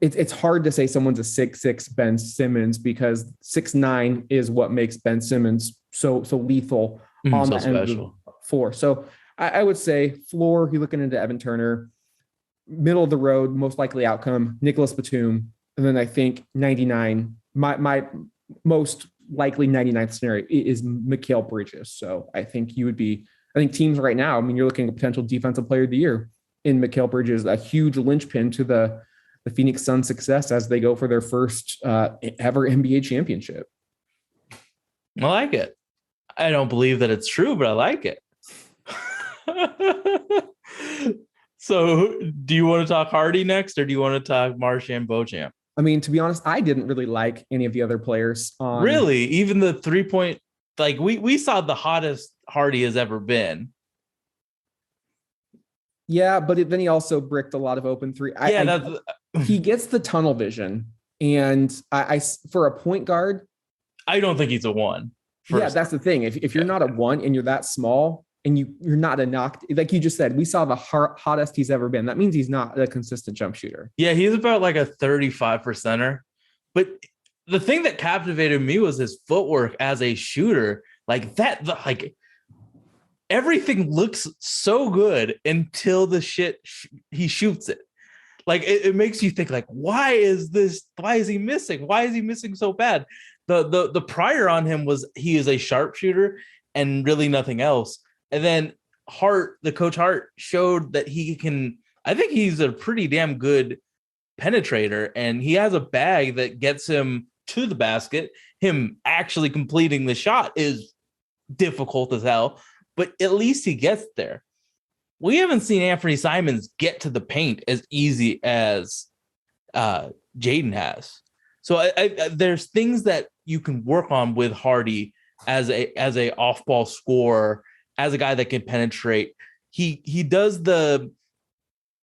it's hard to say someone's a 6'6" Ben Simmons because 6'9" is what makes Ben Simmons so lethal on the end of the floor. So I would say floor, you're looking into Evan Turner, middle of the road, most likely outcome, Nicholas Batum. And then I think 99, my most likely 99th scenario is Mikal Bridges. So I think teams right now, I mean, you're looking at potential defensive player of the year in Mikal Bridges, a huge linchpin to the Phoenix Suns' success as they go for their first ever NBA championship. I like it. I don't believe that it's true, but I like it. So do you want to talk Hardy next, or do you want to talk Marchand Beauchamp? I mean, to be honest, I didn't really like any of the other players. Really? Even the 3-point, like we saw the hottest Hardy has ever been. Yeah, but then he also bricked a lot of open three. He gets the tunnel vision, and I for a point guard, I don't think he's a 1. Yeah, that's the thing. If you're not a 1 and you're that small and you're not a knocked, like you just said, we saw the hottest he's ever been. That means he's not a consistent jump shooter. Yeah, he's about like a 35%er. But the thing that captivated me was his footwork as a shooter. Like that, like everything looks so good until the shit he shoots it. Like it makes you think like, why is he missing? Why is he missing so bad? The prior on him was he is a sharpshooter and really nothing else. And then the coach Hart showed that he can, I think he's a pretty damn good penetrator, and he has a bag that gets him to the basket. Him actually completing the shot is difficult as hell, but at least he gets there. We haven't seen Anthony Simons get to the paint as easy as Jaden has. So there's things that you can work on with Hardy as a off-ball scorer, as a guy that can penetrate. He does the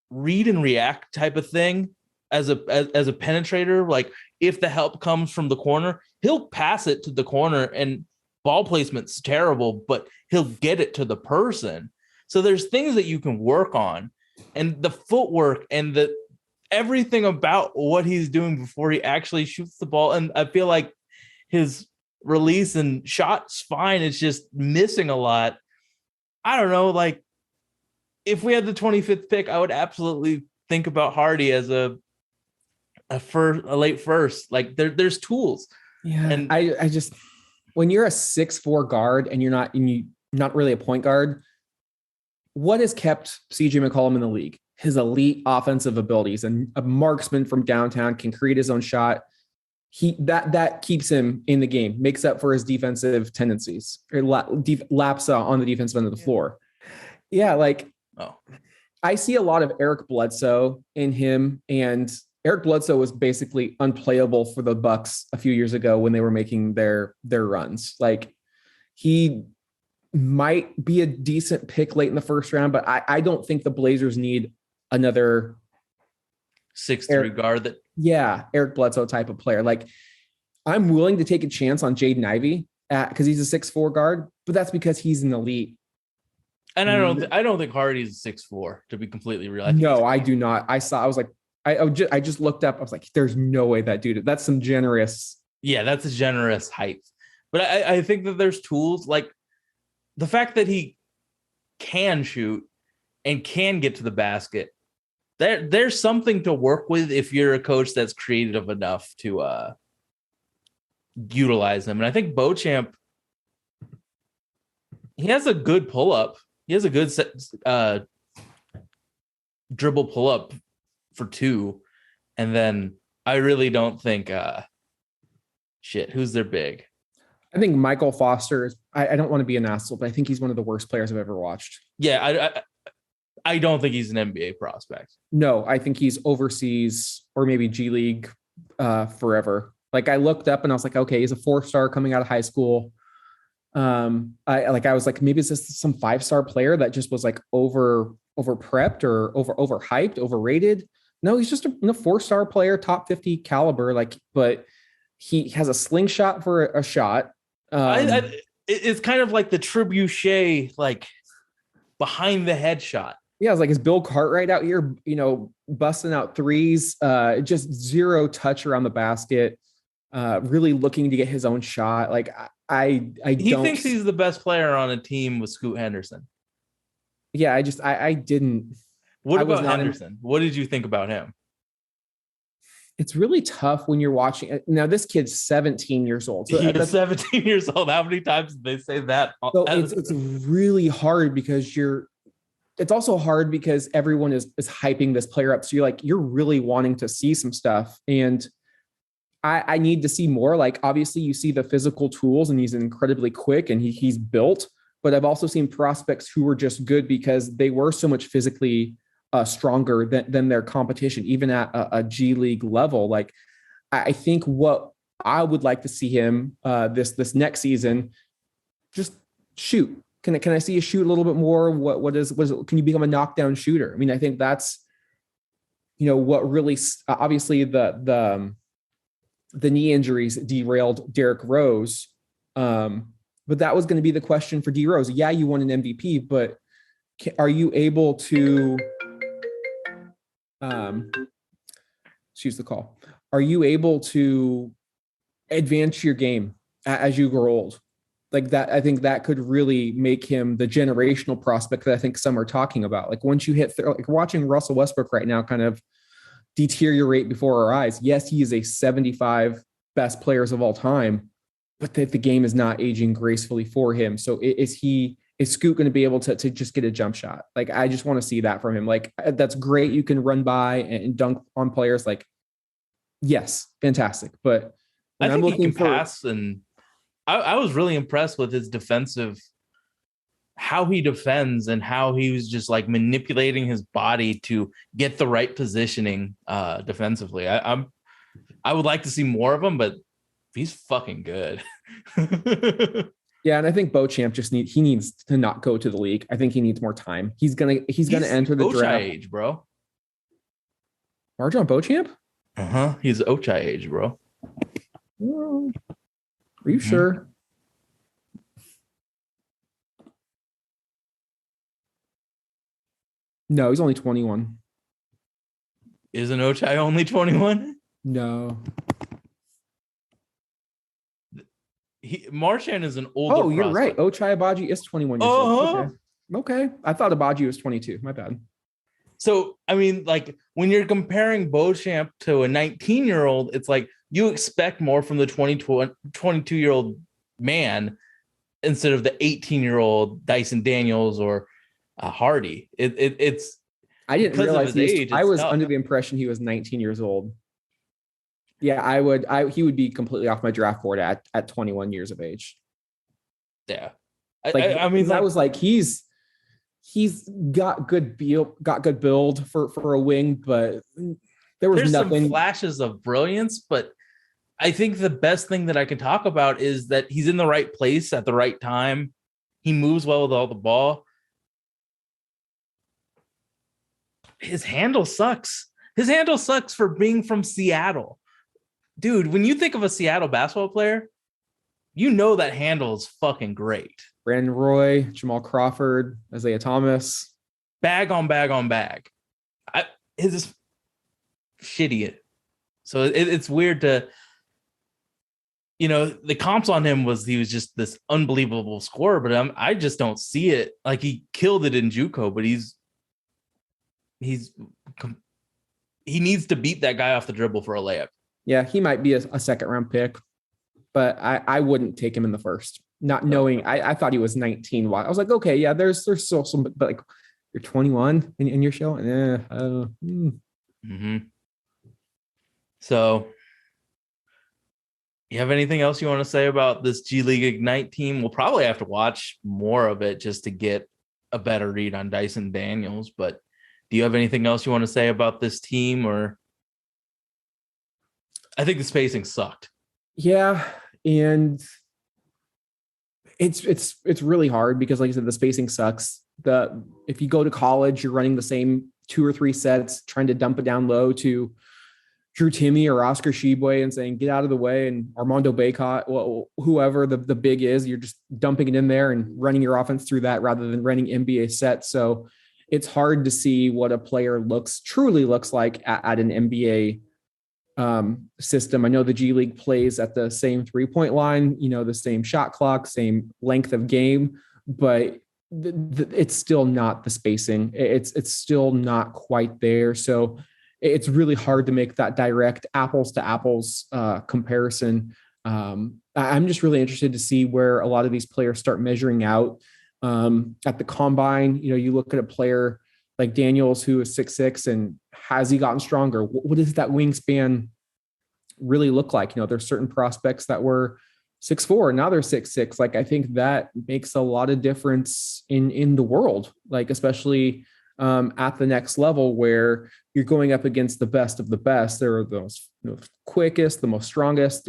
read and react type of thing as a penetrator. Like if the help comes from the corner, he'll pass it to the corner, and ball placement's terrible, but he'll get it to the person. So there's things that you can work on, and the footwork and everything about what he's doing before he actually shoots the ball. And I feel like his release and shot's fine. It's just missing a lot. I don't know. Like if we had the 25th pick, I would absolutely think about Hardy as a late first. Like there's tools. Yeah. And I just, when you're a 6'4" guard and you're not really a point guard, what has kept CJ McCollum in the league? His elite offensive abilities, and a marksman from downtown, can create his own shot. That keeps him in the game, makes up for his defensive tendencies, or lapse on the defensive end of the floor. Yeah, like I see a lot of Eric Bledsoe in him, and Eric Bledsoe was basically unplayable for the Bucks a few years ago when they were making their runs. Like he might be a decent pick late in the first round, but I don't think the Blazers need another 6'3" guard that. Yeah, Eric Bledsoe type of player. Like I'm willing to take a chance on Jaden Ivey because he's a 6'4" guard, but that's because he's an elite. And I don't think Hardy's 6'4", to be completely real. I do not. I was like, I just looked up. I was like, there's no way that dude. That's some generous. Yeah, that's a generous height. But I think that there's tools like the fact that he can shoot and can get to the basket. There's something to work with if you're a coach that's creative enough to utilize them. And I think Beauchamp, he has a good pull-up. He has a good dribble pull-up for 2. And then I really don't think who's their big? I think Michael Foster is, I don't want to be an asshole, but I think he's one of the worst players I've ever watched. Yeah, I don't think he's an NBA prospect. No, I think he's overseas or maybe G League forever. Like I looked up and I was like, okay, he's a 4-star coming out of high school. I was like, maybe it's just some 5-star player that just was like over prepped or over hyped, overrated. No, he's just a 4-star player, top 50 caliber. Like, but he has a slingshot for a shot. It's kind of like the trebuchet, like behind the head shot. Yeah, it's like, is Bill Cartwright out here, busting out threes, just zero touch around the basket, really looking to get his own shot. Like he thinks he's the best player on a team with Scoot Henderson. Yeah, I didn't. What about Henderson? What did you think about him? It's really tough when you're watching. Now, this kid's 17 years old. So he's 17 years old. How many times did they say that? So it's really hard because it's also hard because everyone is hyping this player up. So you're really wanting to see some stuff. And I need to see more. Like, obviously you see the physical tools and he's incredibly quick and he's built, but I've also seen prospects who were just good because they were so much physically stronger than their competition, even at a G League level. Like, I think what I would like to see him this next season, just shoot. Can I see you shoot a little bit more? What is it? Can you become a knockdown shooter? I mean, I think that's, what really, obviously the knee injuries derailed Derrick Rose. But that was going to be the question for D Rose. Yeah, you won an MVP, but are you able to, excuse the call. Are you able to advance your game as you grow old? Like that, I think that could really make him the generational prospect that I think some are talking about. Like once you hit, like watching Russell Westbrook right now kind of deteriorate before our eyes. Yes, he is a 75 best players of all time, but the game is not aging gracefully for him. So is Scoot going to be able to just get a jump shot? Like, I just want to see that from him. Like, that's great. You can run by and dunk on players. Like, yes, fantastic. But I think he can pass, and I was really impressed with his defensive, how he defends and how he was just like manipulating his body to get the right positioning defensively. I would like to see more of him, but he's fucking good. Yeah, and I think Beauchamp needs to not go to the league. I think he needs more time. He's gonna enter the draft. Age, bro. Marjon Beauchamp? He's Ochai age, bro. Are you sure? No, he's only 21. Isn't Ochai only 21? No. Marchand is an older. Oh, you're right. Ochai Agbaji is 21 years old. Okay. I thought Agbaji was 22. My bad. So, I mean, like when you're comparing Beauchamp to a 19-year-old, it's like you expect more from the 22-year-old man instead of the 18-year-old Dyson Daniels or Hardy. It's. I didn't realize I was under the impression he was 19 years old. Yeah, he would be completely off my draft board at 21 years of age. Yeah. I mean, that was like, he's he's got good build for a wing, but there's some nothing. flashes of brilliance, but I think the best thing that I can talk about is that he's in the right place at the right time. He moves well with all the ball. His handle sucks. His handle sucks for being from Seattle. Dude, when you think of a Seattle basketball player, you know that handle is fucking great. Brandon Roy, Jamal Crawford, Isaiah Thomas. Bag on bag on bag. His is shitty. So it's weird to, the comps on him was he was just this unbelievable scorer, but I just don't see it. Like, he killed it in JUCO, but he needs to beat that guy off the dribble for a layup. Yeah, he might be a second round pick, but I wouldn't take him in the first. Not knowing, I thought he was 19. I was like, okay, yeah, there's still some, but like, you're 21 and you're showing, Mm-hmm. So, you have anything else you want to say about this G League Ignite team? We'll probably have to watch more of it just to get a better read on Dyson Daniels, but do you have anything else you want to say about this team? Or I think the spacing sucked. Yeah, and it's really hard because, like I said, the spacing sucks. If you go to college, you're running the same 2 or 3 sets, trying to dump it down low to Drew Timme or Oscar Tshiebwe and saying, get out of the way. And Armando Bacot, whoever the big is, you're just dumping it in there and running your offense through that rather than running NBA sets. So it's hard to see what a player truly looks like at an NBA system. I know the G League plays at the same 3-point line, the same shot clock, same length of game, but it's still not the spacing. It's still not quite there. So it's really hard to make that direct apples to apples comparison. I'm just really interested to see where a lot of these players start measuring out at the combine. You look at a player like Daniels, who is 6'6", and has he gotten stronger? What does that wingspan really look like? There's certain prospects that were 6'4", and now they're 6'6". Like, I think that makes a lot of difference in the world, like, especially at the next level where you're going up against the best of the best. They're the most quickest, the most strongest,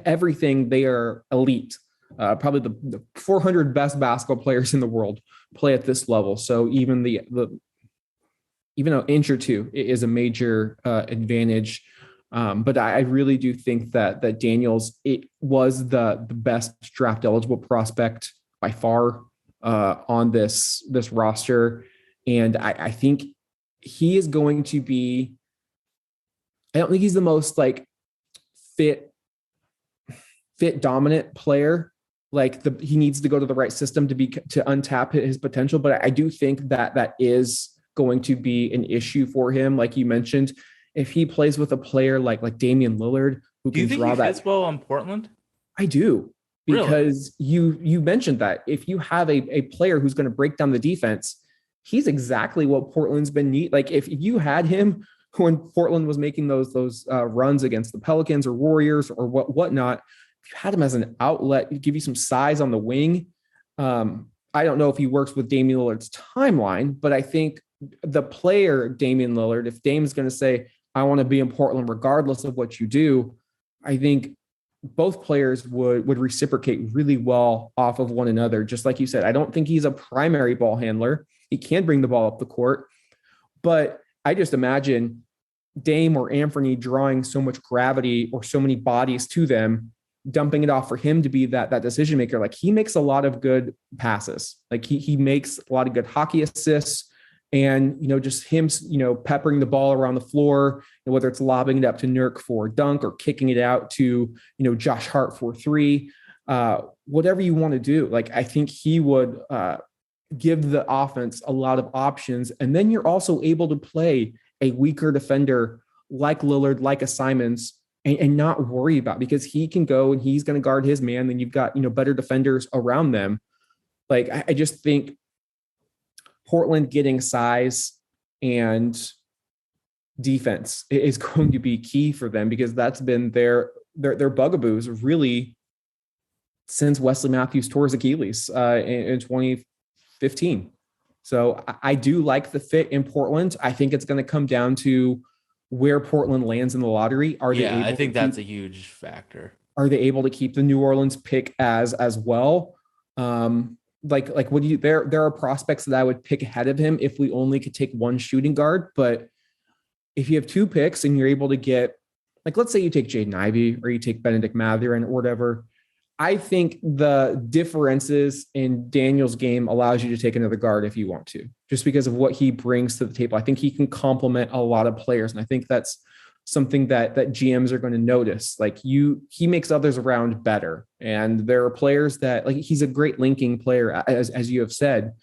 everything. They are elite. Probably the 400 best basketball players in the world play at this level. So even even an inch or two is a major advantage. But I really do think that Daniels, it was the best draft eligible prospect by far on this roster. And I think he is going to be, I don't think he's the most like fit dominant player. Like, he needs to go to the right system to untap his potential. But I do think that is going to be an issue for him. Like you mentioned, if he plays with a player like Damian Lillard, who do you can think he fits well on Portland? I do, because really? you mentioned that if you have a player who's going to break down the defense, he's exactly what Portland's been need. Like, if you had him when Portland was making those runs against the Pelicans or Warriors or whatnot, if you had him as an outlet, give you some size on the wing. I don't know if he works with Damian Lillard's timeline, but I think the player Damian Lillard, if Dame's going to say, I want to be in Portland regardless of what you do, I think both players would reciprocate really well off of one another. Just like you said, I don't think he's a primary ball handler. He can bring the ball up the court, but I just imagine Dame or Anthony drawing so much gravity or so many bodies to them, dumping it off for him to be that decision maker. Like, he makes a lot of good passes. Like, he makes a lot of good hockey assists, and, just him, peppering the ball around the floor, whether it's lobbing it up to Nurk for a dunk or kicking it out to, Josh Hart for 3, whatever you want to do. Like, I think he would give the offense a lot of options. And then you're also able to play a weaker defender like Lillard, like a Simons, and not worry about, because he can go and he's going to guard his man. Then you've got, better defenders around them. Like, I just think Portland getting size and defense is going to be key for them, because that's been their bugaboos really since Wesley Matthews tore his Achilles in 2015. So I do like the fit in Portland. I think it's going to come down to where Portland lands in the lottery. Yeah, I think that's a huge factor. Are they able to keep the New Orleans pick as well? Like what do you there are prospects that I would pick ahead of him if we only could take one shooting guard, but if you have two picks and you're able to get, like, let's say you take Jaden Ivey or you take Benedict Mathurin or whatever, I think the differences in Daniel's game allows you to take another guard if you want to, just because of what he brings to the table. I think he can complement a lot of players. And I think that's something that GMs are going to notice. Like he makes others around better. And there are players that, like, he's a great linking player, as you have said.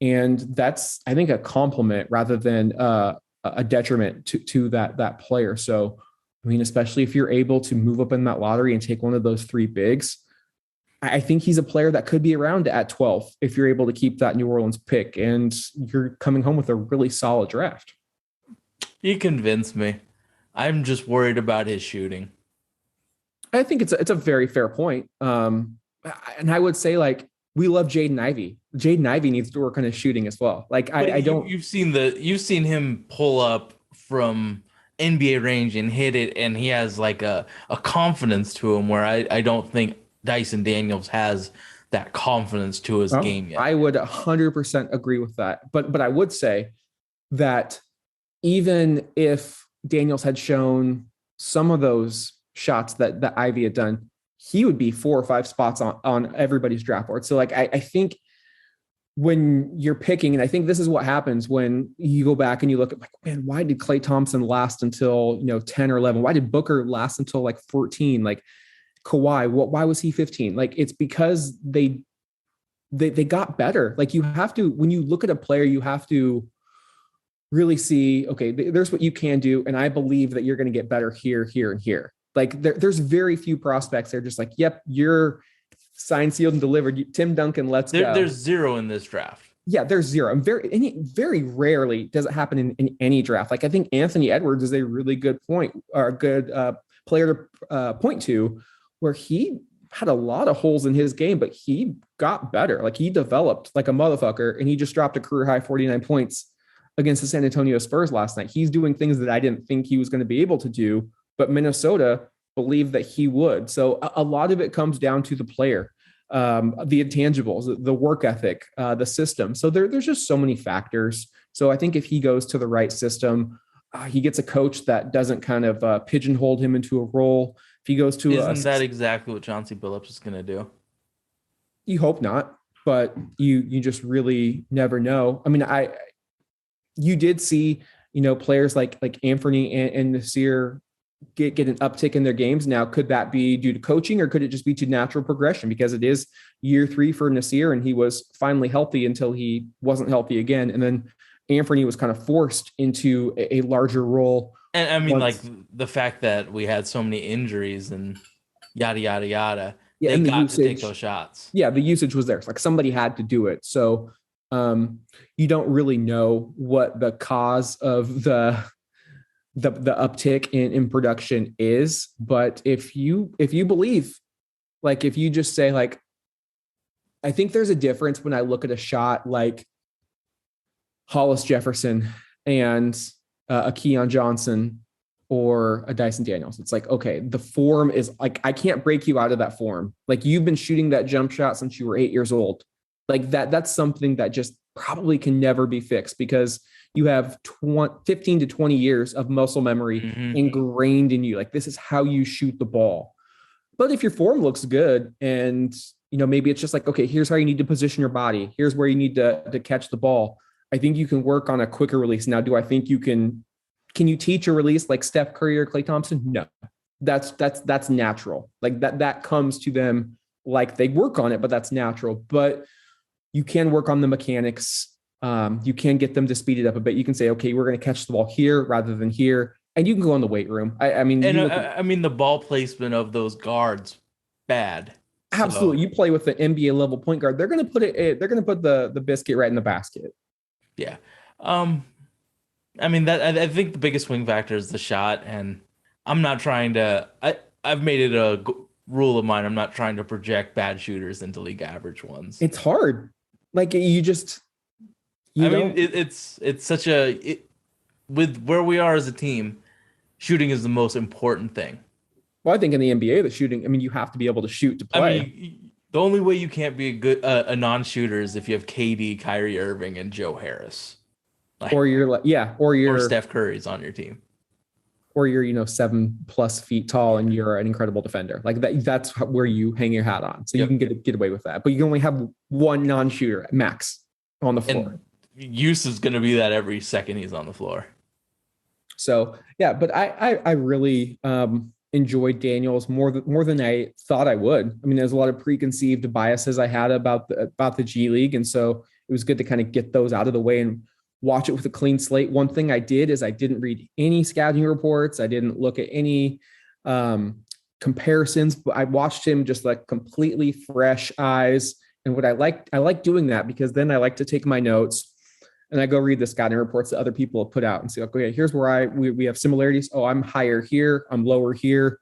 And that's, I think, a compliment rather than a detriment to that player. So, I mean, especially if you're able to move up in that lottery and take one of those three bigs, I think he's a player that could be around at 12 if you're able to keep that New Orleans pick and you're coming home with a really solid draft. You convinced me. I'm just worried about his shooting. I think it's a very fair point. And I would say, like, we love Jaden Ivey. Jaden Ivey needs to work on his shooting as well. Like, I don't. You've seen him pull up from NBA range and hit it, and he has like a confidence to him where I don't think Dyson Daniels has that confidence to his game yet. I would 100% agree with that. But I would say that even if Daniels had shown some of those shots that Ivey had done, he would be 4 or 5 spots on everybody's draft board. So, like, I think when you're picking, and I think this is what happens when you go back and you look at, like, man, why did Klay Thompson last until 10 or 11? Why did Booker last until like 14? Like, Kawhi, why was he 15? Like, it's because they got better. Like, you have to, when you look at a player, you have to really see, okay, there's what you can do. And I believe that you're going to get better here, here, and here. Like, there's very few prospects. They're just like, yep, you're signed, sealed, and delivered. Tim Duncan, let's go. There's zero in this draft. Yeah, there's zero. And very rarely does it happen in any draft. Like, I think Anthony Edwards is a really good point, or a good player to point to, where he had a lot of holes in his game, but he got better. Like, he developed like a motherfucker, and he just dropped a career high 49 points against the San Antonio Spurs last night. He's doing things that I didn't think he was going to be able to do, but Minnesota believed that he would. So a lot of it comes down to the player, the intangibles, the work ethic, the system. So there's just so many factors. So I think if he goes to the right system, he gets a coach that doesn't kind of pigeonhole him into a role. If he goes to Isn't that exactly what Chauncey Billups is going to do? You hope not, but you just really never know. I mean, you did see, players like Anthony and Nasir get an uptick in their games. Now, could that be due to coaching, or could it just be to natural progression? Because it is year 3 for Nasir, and he was finally healthy until he wasn't healthy again. And then Anthony was kind of forced into a larger role. And I mean, like, the fact that we had so many injuries and yada, yada, yada. Yeah, they got to take those shots. Yeah, the usage was there. It's like somebody had to do it. So you don't really know what the cause of the uptick in production is. But if you believe, like, if you just say, like, I think there's a difference when I look at a shot like Hollis Jefferson and a Keon Johnson or a Dyson Daniels. It's like, okay, the form is like, I can't break you out of that form. Like, you've been shooting that jump shot since you were 8 years old. Like, that's something that just probably can never be fixed, because you have 15 to 20 years of muscle memory ingrained in you. Like, this is how you shoot the ball. But if your form looks good, and, maybe it's just like, okay, here's how you need to position your body. Here's where you need to catch the ball. I think you can work on a quicker release. Now, do I think can you teach a release like Steph Curry or Klay Thompson? No, that's natural. Like, that comes to them, like, they work on it, but that's natural. But you can work on the mechanics. You can get them to speed it up a bit. You can say, okay, we're going to catch the ball here rather than here. And you can go in the weight room. I mean, the ball placement of those guards, bad. Absolutely. So, you play with the NBA level point guard, they're going to put the biscuit right in the basket. Yeah. I mean, that I think the biggest swing factor is the shot, and I'm not trying to. I've made it a rule of mine. I'm not trying to project bad shooters into league average ones. It's hard. Like, you You I mean, don't. it's such with where we are as a team, shooting is the most important thing. Well, I think in the NBA, the shooting. I mean, you have to be able to shoot to I play, mean, the only way you can't be a non-shooter is if you have KD, Kyrie Irving, and Joe Harris, like, or you're like, yeah, or Steph Curry's on your team. or you're 7+ feet tall and you're an incredible defender. Like that. That's where you hang your hat on. So you Yep. can get away with that. But you can only have one non-shooter max on the floor. And use is going to be that every second he's on the floor. So yeah, but I really enjoyed Daniels more than I thought I would. I mean, there's a lot of preconceived biases I had about the G League, and so it was good to kind of get those out of the way and watch it with a clean slate. One thing I did is I didn't read any scouting reports. I didn't look at any comparisons, but I watched him just like completely fresh eyes. And what I like doing that because then I like to take my notes and I go read the scouting reports that other people have put out and say, okay, here's where we have similarities. Oh, I'm higher here. I'm lower here.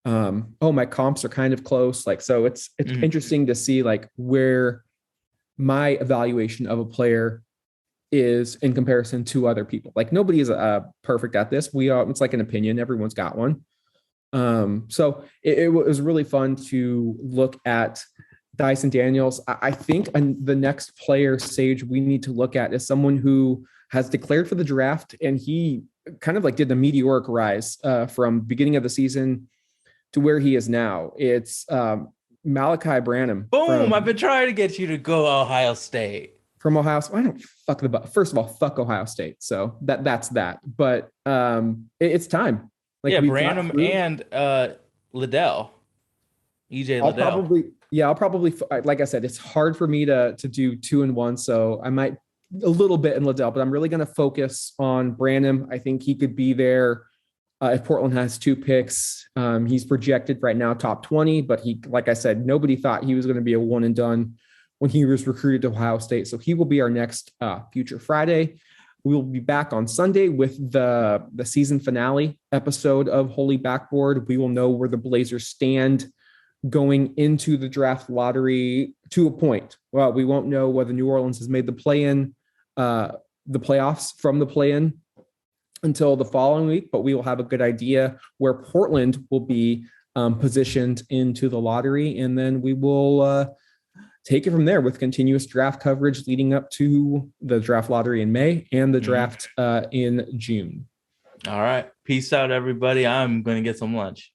Oh, my comps are kind of close. Like, so it's interesting to see like where my evaluation of a player is in comparison to other people. Like nobody is perfect at this. It's like an opinion. Everyone's got one. So it was really fun to look at Dyson Daniels. I think the next player, Sage, we need to look at is someone who has declared for the draft, and he kind of like did the meteoric rise from beginning of the season to where he is now. It's Malachi Branham. Boom! I've been trying to get you to go Ohio State. From Ohio State. I don't fuck the butt. First of all, fuck Ohio State. So that's that. But it's time. Like Branham and Liddell. EJ Liddell. I'll probably, like I said, it's hard for me to do 2 and 1. So I might a little bit in Liddell, but I'm really going to focus on Branham. I think he could be there if Portland has 2 picks. He's projected right now top 20, but like I said, nobody thought he was going to be a one and done when he was recruited to Ohio State. So he will be our next Future Friday. We will be back on Sunday with the season finale episode of Holy Backboard. We will know where the Blazers stand going into the draft lottery to a point. Well, we won't know whether New Orleans has made the play-in, the playoffs from the play-in until the following week, but we will have a good idea where Portland will be positioned into the lottery. And then we will take it from there with continuous draft coverage leading up to the draft lottery in May and the draft in June. All right. Peace out, everybody. I'm going to get some lunch.